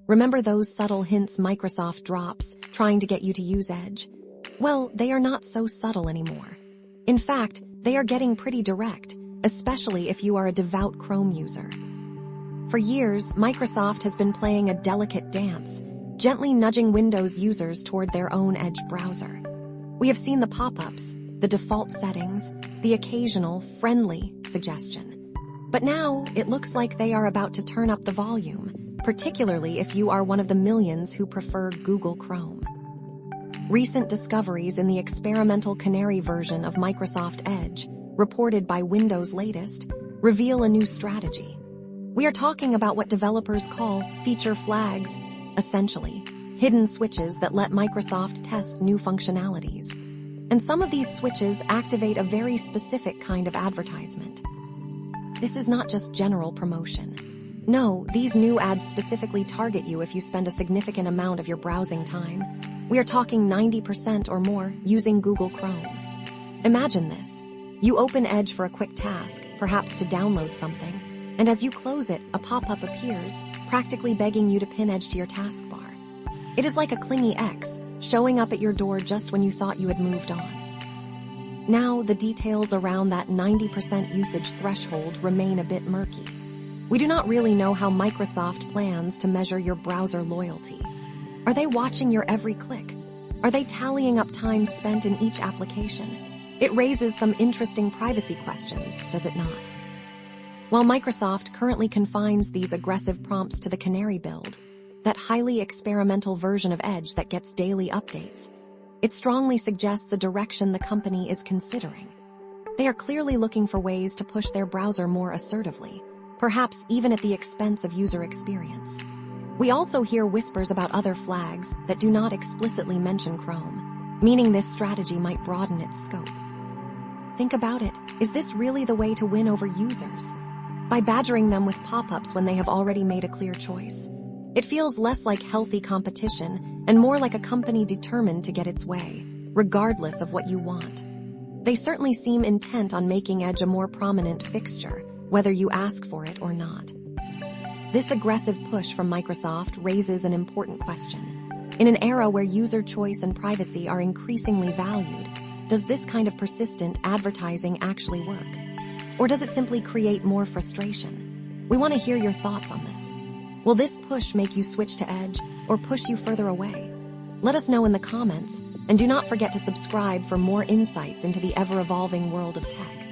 Remember those subtle hints Microsoft drops trying to get you to use Edge? Well, they are not so subtle anymore. In fact, they are getting pretty direct, especially if you are a devout Chrome user. For years, Microsoft has been playing a delicate dance, gently nudging Windows users toward their own Edge browser. We have seen the pop-ups, the default settings, the occasional friendly suggestion. But now, it looks like they are about to turn up the volume, particularly if you are one of the millions who prefer Google Chrome. Recent discoveries in the experimental Canary version of Microsoft Edge, reported by Windows Latest, reveal a new strategy. We are talking about what developers call feature flags, essentially, hidden switches that let Microsoft test new functionalities. And some of these switches activate a very specific kind of advertisement. This is not just general promotion. No, these new ads specifically target you if you spend a significant amount of your browsing time. We are talking 90% or more using Google Chrome. Imagine this. You open Edge for a quick task, perhaps to download something, and as you close it, a pop-up appears, practically begging you to pin Edge to your taskbar. It is like a clingy ex, showing up at your door just when you thought you had moved on. Now, the details around that 90% usage threshold remain a bit murky. We do not really know how Microsoft plans to measure your browser loyalty. Are they watching your every click? Are they tallying up time spent in each application? It raises some interesting privacy questions, does it not? While Microsoft currently confines these aggressive prompts to the Canary build, that highly experimental version of Edge that gets daily updates, it strongly suggests a direction the company is considering. They are clearly looking for ways to push their browser more assertively, perhaps even at the expense of user experience. We also hear whispers about other flags that do not explicitly mention Chrome, meaning this strategy might broaden its scope. Think about it. Is this really the way to win over users? By badgering them with pop-ups when they have already made a clear choice? It feels less like healthy competition and more like a company determined to get its way, regardless of what you want. They certainly seem intent on making Edge a more prominent fixture, whether you ask for it or not. This aggressive push from Microsoft raises an important question. In an era where user choice and privacy are increasingly valued, does this kind of persistent advertising actually work? Or does it simply create more frustration? We want to hear your thoughts on this. Will this push make you switch to Edge or push you further away? Let us know in the comments, and do not forget to subscribe for more insights into the ever-evolving world of tech.